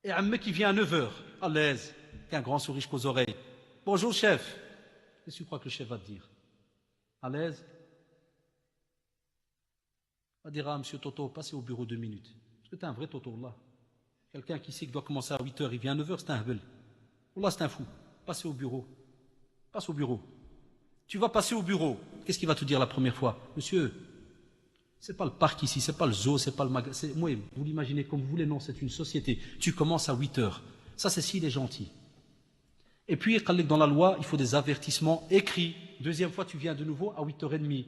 Et un mec qui vient à 9 heures, à l'aise, avec un grand sourire jusqu'aux oreilles. Bonjour chef. Qu'est-ce que tu crois que le chef va te dire? À l'aise? Il va dire à monsieur Toto, passez au bureau 2 minutes. Parce que tu es un vrai Toto là. Quelqu'un qui sait qu'il doit commencer à 8 heures, il vient à 9 heures, c'est un hebel. Là, c'est un fou. Passez au bureau. Passe au bureau. Tu vas passer au bureau. Qu'est-ce qu'il va te dire la première fois? Monsieur, c'est pas le parc ici, c'est pas le zoo, c'est pas le magasin. Moi, vous l'imaginez comme vous voulez, non, c'est une société. Tu commences à 8 heures. Ça, c'est s'il est gentil. Et puis, dans la loi, il faut des avertissements écrits. Deuxième fois, tu viens de nouveau à 8h30. Il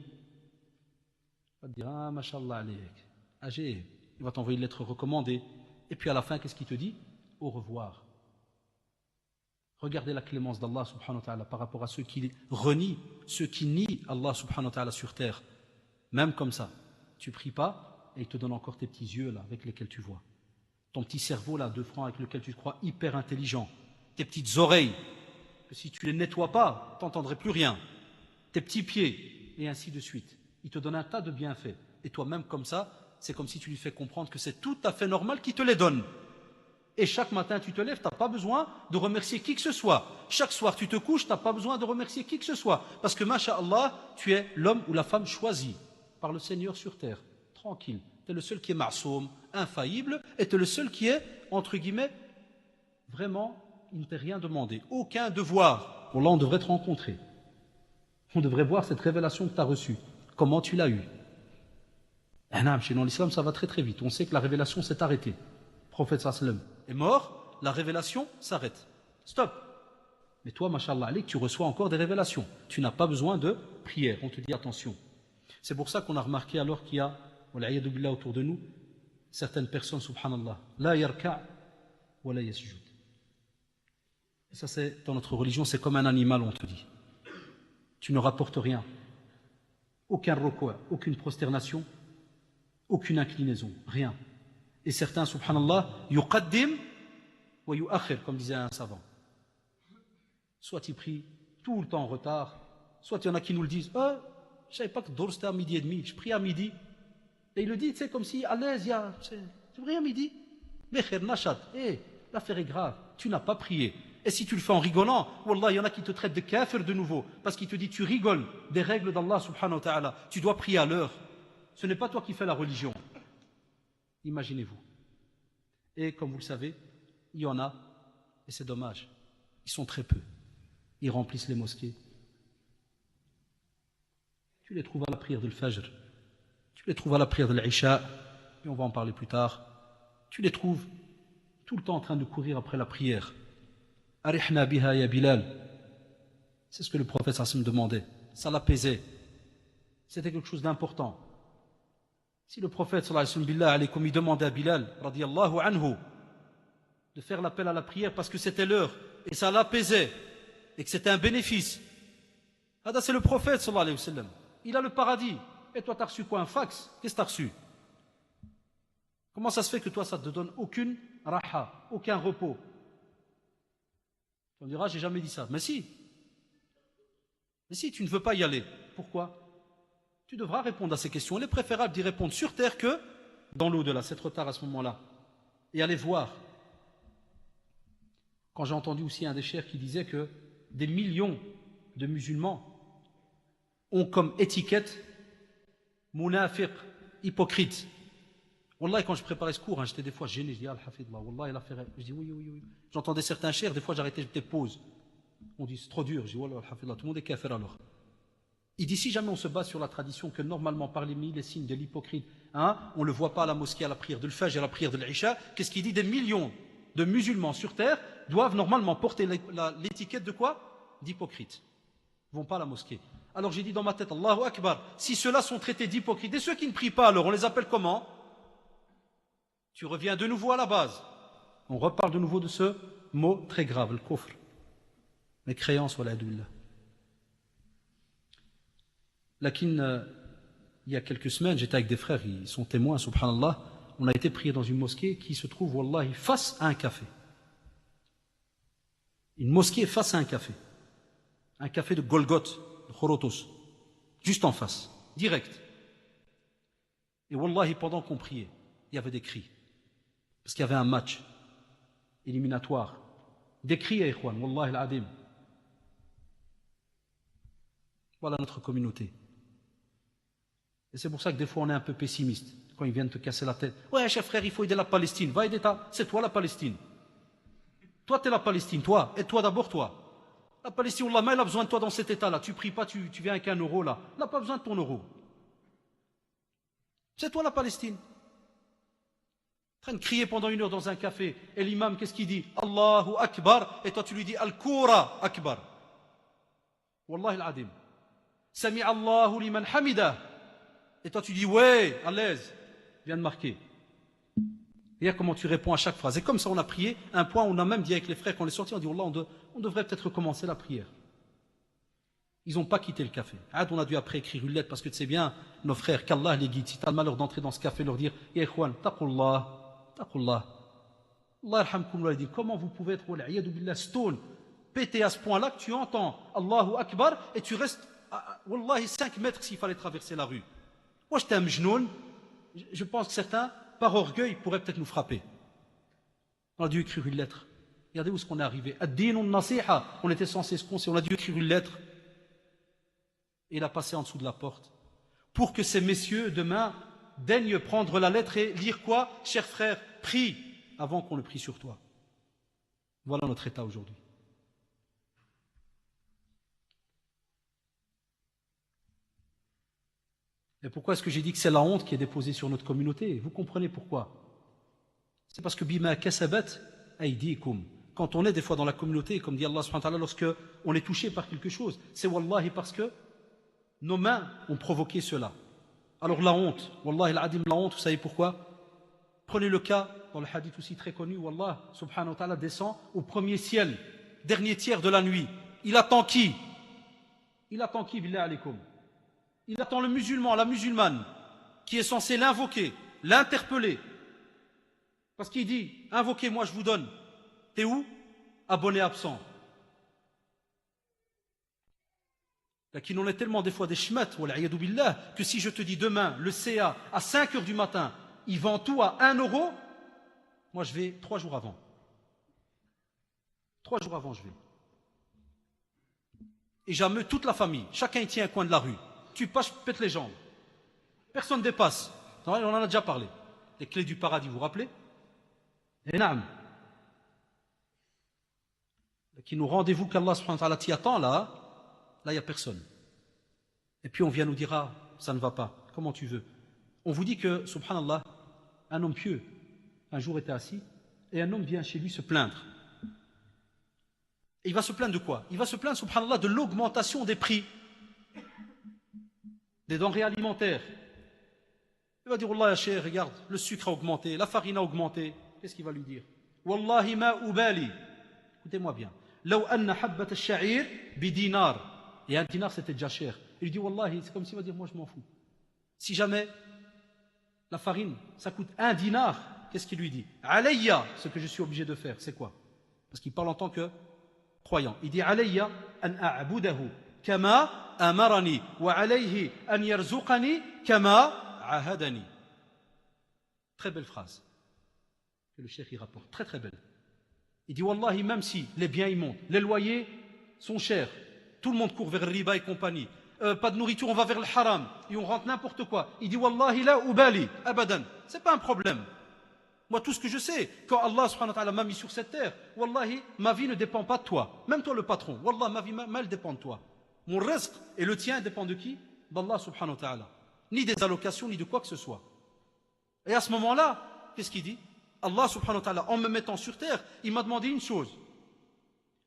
va te dire, ah, mashallah alayk. Âgé, il va t'envoyer une lettre recommandée. Et puis à la fin, qu'est-ce qu'il te dit? Au revoir. Regardez la clémence d'Allah subhanahu wa ta'ala par rapport à ceux qui renient, ceux qui nient Allah subhanahu wa ta'ala sur terre. Même comme ça, tu pries pas et il te donne encore tes petits yeux là avec lesquels tu vois. Ton petit cerveau là, 2 francs avec lequel tu te crois hyper intelligent. Tes petites oreilles, que si tu les nettoies pas, tu n'entendrais plus rien. Tes petits pieds, et ainsi de suite. Il te donne un tas de bienfaits. Et toi-même comme ça, c'est comme si tu lui fais comprendre que c'est tout à fait normal qu'il te les donne. Et chaque matin, tu te lèves, tu n'as pas besoin de remercier qui que ce soit. Chaque soir, tu te couches, tu n'as pas besoin de remercier qui que ce soit. Parce que, masha'Allah, tu es l'homme ou la femme choisi par le Seigneur sur terre. Tranquille. Tu es le seul qui est ma'soum, infaillible, et tu es le seul qui est, entre guillemets, vraiment, il ne t'est rien demandé. Aucun devoir. Bon, là, on devrait te rencontrer. On devrait voir cette révélation que tu as reçue. Comment tu l'as eue. Chez nous, l'islam, ça va très très vite. On sait que la révélation s'est arrêtée. Le prophète sallam est mort, la révélation s'arrête. Stop. Mais toi, mashallah alik, tu reçois encore des révélations. Tu n'as pas besoin de prière. On te dit attention. C'est pour ça qu'on a remarqué alors qu'il y a, wal'ayadu billah, autour de nous, certaines personnes, subhanallah, la yarka' wa la yasjud. Et ça, c'est, dans notre religion, c'est comme un animal, on te dit. Tu ne rapportes rien. Aucun recours, aucune prosternation, aucune inclinaison, rien. Et certains, subhanallah, yuqaddim wa yu'akhir, comme disait un savant. Soit ils prient tout le temps en retard, soit il y en a qui nous le disent, je ne savais pas que Dor c'était à 12h30, je prie à midi. Et il le dit, tu sais, comme si à l'aise, tu pries à midi. Mais khair nashat, l'affaire est grave, tu n'as pas prié. Et si tu le fais en rigolant, wallah, il y en a qui te traitent de kafir de nouveau, parce qu'il te dit, tu rigoles des règles d'Allah subhanahu wa ta'ala, tu dois prier à l'heure. Ce n'est pas toi qui fais la religion. Imaginez-vous. Et comme vous le savez, il y en a, et c'est dommage, ils sont très peu. Ils remplissent les mosquées. Tu les trouves à la prière de l'Fajr, tu les trouves à la prière de l'Isha, et on va en parler plus tard. Tu les trouves tout le temps en train de courir après la prière. Arihna biha ya Bilal. C'est ce que le prophète sallam demandait. Ça l'apaisait. C'était quelque chose d'important. Si le prophète sallam comme il demandait à Bilal radiyallahu anhu de faire l'appel à la prière parce que c'était l'heure et ça l'apaisait et que c'était un bénéfice. C'est le prophète sallallahu alayhi wa sallam. Il a le paradis. Et toi, tu as reçu quoi? Un fax? Qu'est-ce que tu as reçu? Comment ça se fait que toi, ça ne te donne aucune raha, aucun repos? On dira, j'ai jamais dit ça. Mais si. Mais si, tu ne veux pas y aller. Pourquoi? Tu devras répondre à ces questions. Il est préférable d'y répondre sur terre que dans l'au-delà. C'est trop tard à ce moment-là. Et aller voir. Quand j'ai entendu aussi un des chers qui disait que des millions de musulmans ont comme étiquette munafiq, hypocrite. Wallah, quand je préparais ce cours, j'étais des fois gêné. Je dis, al-hafidullah, wallah, il a fait. Je dis, oui. J'entendais certains chers, des fois j'arrêtais, je mettais pause. On dit, c'est trop dur. Je dis, wallah, al-hafidullah, tout le monde est kafir alors. Il dit, si jamais on se base sur la tradition que normalement, parmi les signes de l'hypocrite, on ne le voit pas à la mosquée, à la prière de l'Fajr et à la prière de l'Isha, qu'est-ce qu'il dit? Des millions de musulmans sur terre doivent normalement porter l'étiquette de quoi? D'hypocrite. Ils ne vont pas à la mosquée. Alors j'ai dit dans ma tête, Allahu Akbar, si ceux-là sont traités d'hypocrites, et ceux qui ne prient pas, alors on les appelle comment? Tu reviens de nouveau à la base. On reparle de nouveau de ce mot très grave, le kufr. Les créances, voilà, adouillah. Lakin, il y a quelques semaines, j'étais avec des frères, ils sont témoins, subhanallah, on a été prié dans une mosquée qui se trouve, wallahi, face à un café. Une mosquée face à un café. Un café de Golgoth, de Khorotos, juste en face, direct. Et wallahi, pendant qu'on priait, il y avait des cris. Parce qu'il y avait un match. éliminatoire. Des cris, ya ikhwan, wallahi al-adim. Voilà notre communauté. Et c'est pour ça que des fois on est un peu pessimiste quand ils viennent te casser la tête. Ouais, cher frère, il faut aider la Palestine. Va aider c'est toi la Palestine. Toi, t'es la Palestine, toi. Et toi d'abord, toi. La Palestine, Allah, elle a besoin de toi dans cet état-là. Tu pries pas, tu viens avec 1 euro là. Elle n'a pas besoin de ton euro. C'est toi la Palestine. En train de crier pendant 1 heure dans un café. Et l'imam, qu'est-ce qu'il dit? Allahu Akbar. Et toi, tu lui dis Al-Koura Akbar. Wallahi al-Adim. Sami Allahu liman hamida. Et toi, tu dis ouais, à l'aise. Viens de marquer. Regarde comment tu réponds à chaque phrase. Et comme ça, on a prié. Un point, on a même dit avec les frères, quand on est sortis, on dit Wallah, on devrait peut-être recommencer la prière. Ils n'ont pas quitté le café. On a dû après écrire une lettre parce que tu sais bien, nos frères, qu'Allah les guide. Si tu as le malheur d'entrer dans ce café, leur dire Ya ikhwan, taqullah, taqullah. Allah yarhamkum wa comment vous pouvez être billah, stone, pété à ce point-là que tu entends Allahu Akbar et tu restes, wallahi, 5 mètres s'il fallait traverser la rue. Moi, j'étais un mjnoun. Je pense que certains, par orgueil, pourraient peut-être nous frapper. On a dû écrire une lettre. Regardez où est-ce qu'on est arrivé. Ad-din nasiha. On était censé se conseiller. On a dû écrire une lettre. Et il a passé en dessous de la porte. Pour que ces messieurs, demain, daignent prendre la lettre et lire quoi? Cher frère, prie avant qu'on le prie sur toi. Voilà notre état aujourd'hui. Et pourquoi est-ce que j'ai dit que c'est la honte qui est déposée sur notre communauté? Vous comprenez pourquoi? C'est parce que bima kasabat aydikum. Quand on est des fois dans la communauté, comme dit Allah subhanahu wa ta'ala, lorsque on est touché par quelque chose, c'est wallahi parce que nos mains ont provoqué cela. Alors la honte, wallahi al-adim, la honte, vous savez pourquoi? Prenez le cas, dans le hadith aussi très connu, où Allah subhanahu wa ta'ala descend au premier ciel, dernier tiers de la nuit. Il attend qui? Il attend qui, billah alaykum? Il attend le musulman, la musulmane, qui est censé l'invoquer, l'interpeller. Parce qu'il dit, invoquez-moi, je vous donne. T'es où? Abonné absent. Là, qui n'en est tellement des fois des shmat, que si je te dis demain, le CA, à 5 heures du matin, il vend tout à 1 euro, moi je vais 3 jours avant. 3 jours avant, je vais. Et j'ameute toute la famille. Chacun y tient un coin de la rue. Tu passes, je pète les jambes. Personne ne dépasse. On en a déjà parlé. Les clés du paradis, vous vous rappelez? Et naam. Qui nous rendez-vous qu'Allah subhanahu wa ta'ala t'y attend là, il n'y a personne. Et puis on vient nous dire, ah, ça ne va pas. Comment tu veux? On vous dit que, subhanallah, un homme pieux, un jour était assis, et un homme vient chez lui se plaindre. Et il va se plaindre de quoi? Il va se plaindre, subhanallah, de l'augmentation des prix des denrées alimentaires. Il va dire, Wallah, ya cheikh, regarde, le sucre a augmenté, la farine a augmenté. Qu'est-ce qu'il va lui dire? Wallahi ma ubali. Écoutez-moi bien. Law anna habbat al-sha'ir bi dinar. Et un dinar, c'était déjà cher. Il lui dit, Wallahi, c'est comme s'il va dire, moi je m'en fous. Si jamais la farine, ça coûte 1 dinar, qu'est-ce qu'il lui dit? Alayya, ce que je suis obligé de faire, c'est quoi? Parce qu'il parle en tant que croyant. Il dit, Alayya an a'budahu kama amarani wa alayhi an yarzuqani kama ahadani. Très belle phrase que le cheikh y rapporte, très très belle. Il dit, Wallahi, même si les biens y montent, les loyers sont chers, tout le monde court vers le riba et compagnie, pas de nourriture, on va vers le haram, et on rentre n'importe quoi. Il dit, Wallahi la ubali, abadan, c'est pas un problème. Moi, tout ce que je sais, quand Allah subhanahu wa ta'ala m'a mis sur cette terre, Wallahi, ma vie ne dépend pas de toi. Même toi le patron, Wallah, ma vie, elle dépend de toi. Mon rizq et le tien dépend de qui? D'Allah subhanahu wa ta'ala. Ni des allocations, ni de quoi que ce soit. Et à ce moment-là, qu'est-ce qu'il dit? Allah subhanahu wa ta'ala, en me mettant sur terre, il m'a demandé une chose.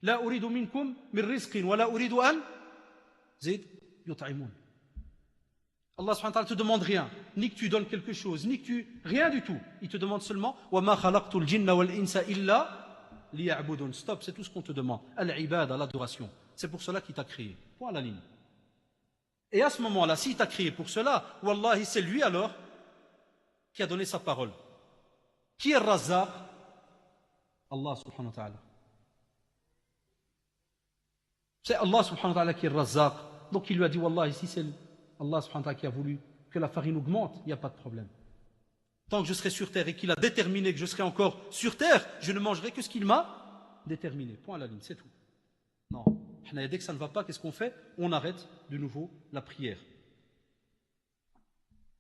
La uridu minkum min rizqin wa la uridu an zid yut'imun. Allah subhanahu wa ta'ala te demande rien, ni que tu donnes quelque chose, ni que tu... Rien du tout. Il te demande seulement wa ma khalaqtul jinna wal insa illa liya'budun. Stop, c'est tout ce qu'on te demande. Al-ibada, l'adoration. C'est pour cela qu'il t'a créé. Point à la ligne. Et à ce moment-là, s'il t'a créé pour cela, wallahi, c'est lui alors qui a donné sa parole. Qui est Razzaq? Allah subhanahu wa ta'ala. C'est Allah subhanahu wa ta'ala qui est Razzaq. Donc il lui a dit, Wallah, ici c'est Allah subhanahu wa ta'ala qui a voulu que la farine augmente, il n'y a pas de problème. Tant que je serai sur terre et qu'il a déterminé que je serai encore sur terre, je ne mangerai que ce qu'il m'a déterminé. Point à la ligne, c'est tout. Non. Dès que ça ne va pas, qu'est-ce qu'on fait? On arrête de nouveau la prière.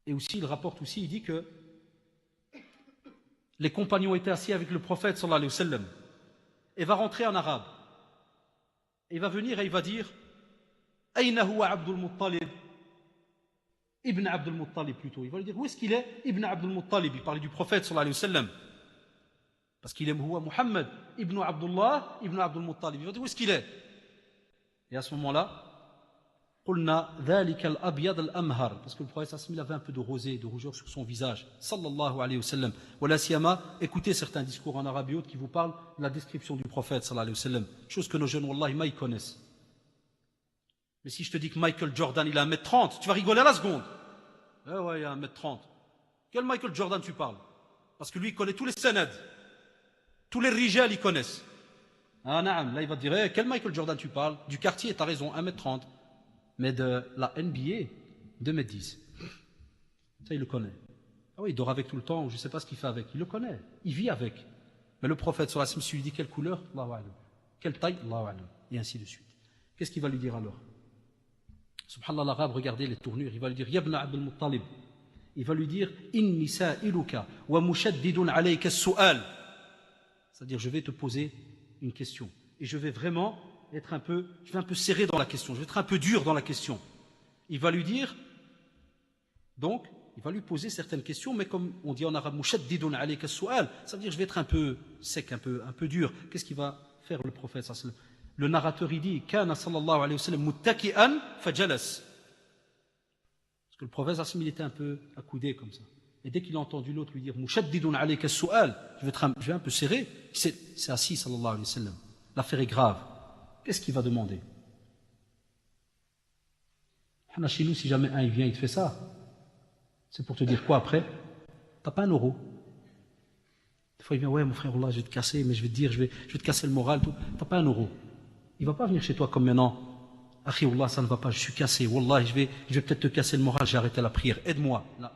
Et aussi, il rapporte aussi, il dit que les compagnons étaient assis avec le prophète sallallahu alayhi wa sallam. Et va rentrer en arabe. Et il va venir et il va dire Aïna huwa Abdul Muttalib Ibn Abdul Muttalib plutôt. Il va lui dire où est-ce qu'il est? Ibn Abdul Muttalib. Il parlait du prophète sallallahu alayhi wa sallam. Parce qu'il est Muhammad Ibn Abdullah Ibn Abdul Muttalib. Il va dire où est-ce qu'il est? Et à ce moment-là, قلنا ذلك الأبيض الأمهر, parce que le prophète sallallahu alayhi wa sallam avait un peu de rosée, de rougeur sur son visage. Sallallahu alayhi wa sallam. Wala siyama, écoutez certains discours en arabe et autres qui vous parlent de la description du prophète sallallahu alayhi wa sallam. Chose que nos jeunes, wallahi, ils connaissent. Mais si je te dis que Michael Jordan, il a 1m30, tu vas rigoler à la seconde. Eh ouais, il a 1m30. Quel Michael Jordan tu parles? Parce que lui, il connaît tous les sanad. Tous les rijal, ils connaissent. Ah, naam, là, il va te dire, quel Michael Jordan tu parles? Du quartier, t'as raison, 1m30. Mais de la NBA, 2m10. Ça, il le connaît. Ah oui, il dort avec tout le temps, je ne sais pas ce qu'il fait avec. Il le connaît, il vit avec. Mais le prophète, sallallahu alayhi wa sallam, lui dit quelle couleur? Allahu a'lam. Quelle taille? Allahu a'lam. Et ainsi de suite. Qu'est-ce qu'il va lui dire alors? Subhanallah, l'arabe, regardez les tournures. Il va lui dire Yabna Abdul Muttalib. Il va lui dire Inni sa'iluka wa mushaddidun alayka as-su'al. C'est-à-dire, je vais te poser une question. Et je vais vraiment être un peu serré dans la question. Je vais être un peu dur dans la question. Il va lui dire, donc, il va lui poser certaines questions, mais comme on dit en arabe, mushaddidun alayka as-su'al, ça veut dire je vais être un peu sec, un peu dur. Qu'est-ce qu'il va faire le prophète sallallahu alayhi wa sallam? Le narrateur, il dit, Kana sallallahu alayhi wa sallam muttaki'an fajalas. Parce que le prophète sallallahu alayhi wa sallam, il était un peu accoudé comme ça. Et dès qu'il a entendu l'autre lui dire, mushaddidun alayka as-su'al, je vais un peu serré, c'est assis sallallahu alayhi wa sallam. L'affaire est grave. Qu'est-ce qu'il va demander? Chez nous, si jamais un il vient, il te fait ça, c'est pour te dire quoi après? T'as pas 1 euro. Des fois il vient, ouais mon frère, Allah, je vais te casser, mais je vais te dire, je vais te casser le moral, tout. T'as pas 1 euro. Il va pas venir chez toi comme maintenant. Akhi, Wallah, ça ne va pas, je suis cassé. Wallah, je vais peut-être te casser le moral, j'ai arrêté la prière. Aide-moi. Là.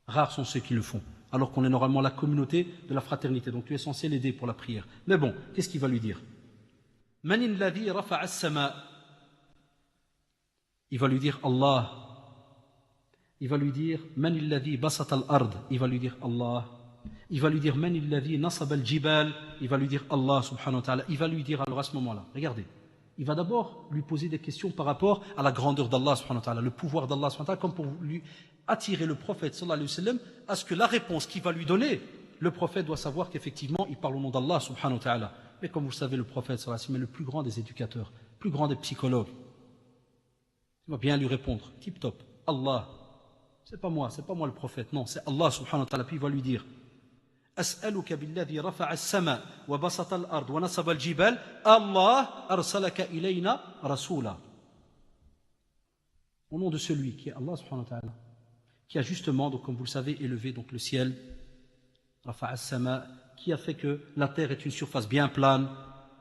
Rares sont ceux qui le font. Alors qu'on est normalement la communauté de la fraternité. Donc tu es censé l'aider pour la prière. Mais bon, qu'est-ce qu'il va lui dire? Il va lui dire Allah. Il va lui dire Man illadhi basat al-ard. Il va lui dire Allah. Il va lui dire Man illadhi nasab al-jibal. Il va lui dire Allah subhanahu wa ta'ala. Il va lui dire alors à ce moment-là, regardez, il va d'abord lui poser des questions par rapport à la grandeur d'Allah subhanahu wa ta'ala, le pouvoir d'Allah subhanahu wa ta'ala, comme pour lui attirer le prophète sallallahu alayhi wa sallam à ce que la réponse qu'il va lui donner, le prophète doit savoir qu'effectivement il parle au nom d'Allah subhanahu wa ta'ala. Mais comme vous le savez, le prophète sallallahu alayhi wa sallam est le plus grand des éducateurs, le plus grand des psychologues. Il va bien lui répondre, tip top, Allah, c'est pas moi le prophète, non, c'est Allah subhanahu wa ta'ala. Puis il va lui dire أسألك بالذي رفع السماء وبسط الأرض ونصب الجبال الله أرسلك إلينا رسولا. Au nom de celui qui est Allah subhanahu wa ta'ala, qui a justement, donc comme vous le savez, élevé donc le ciel, رفع السماء, qui a fait que la terre est une surface bien plane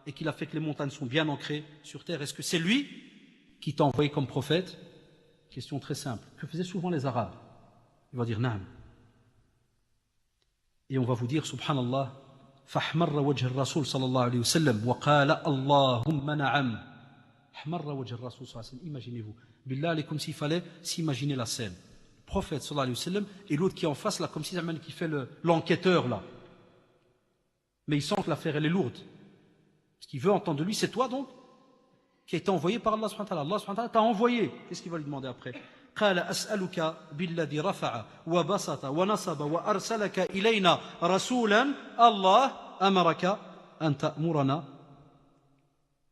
et qui a fait que les montagnes sont bien ancrées sur terre. Est-ce que c'est lui qui t'a envoyé comme prophète? Question très simple. Que faisaient souvent les Arabes? Il va dire Naam. Et on va vous dire, subhanallah, فَحْمَرَّ وَجْهَ الرَّسُولِ صلى الله عليه وسلم وَقَالَ اللَّهُمَّ نَعَمْ. حْمَرَّ وَجْهَ الرَّسُولِ صلى الله عليه وسلم. Imaginez-vous. Billah, comme s'il fallait s'imaginer la scène. Le prophète sallallahu alayhi wa sallam et l'autre qui est en face, là, comme si qui fait l'enquêteur, là. Mais il sent que l'affaire, elle est lourde. Ce qu'il veut entendre de lui, c'est toi donc, qui a été envoyé par Allah subhanahu wa ta'ala. Allah subhanahu wa ta'ala t'a envoyé. Qu'est-ce qu'il va lui demander après? قال أسألك بالذي رفع وبسط ونصب وأرسلك إلينا رسولا الله أمرك أن تأمرنا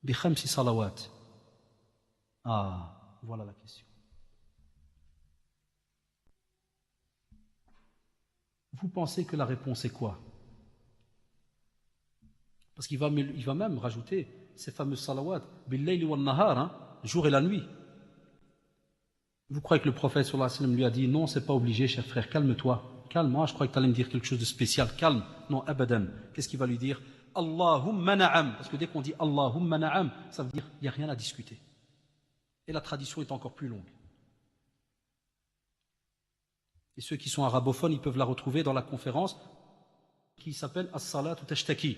بخمس صلوات. Ah, voilà la question. Vous pensez que la réponse est quoi? Parce qu'il va même rajouter ces fameux salawat, bil-layli wal-nahar, jour et la nuit. Vous croyez que le prophète sallallahu alayhi wa sallam lui a dit non, c'est pas obligé, cher frère, calme-toi, calme, je crois que tu allais me dire quelque chose de spécial, calme, non, abadan. Qu'est-ce qu'il va lui dire? Allahumma na'am, parce que dès qu'on dit Allahumma na'am, ça veut dire il n'y a rien à discuter. Et la tradition est encore plus longue. Et ceux qui sont arabophones, ils peuvent la retrouver dans la conférence qui s'appelle As-Salatu Tashtaki.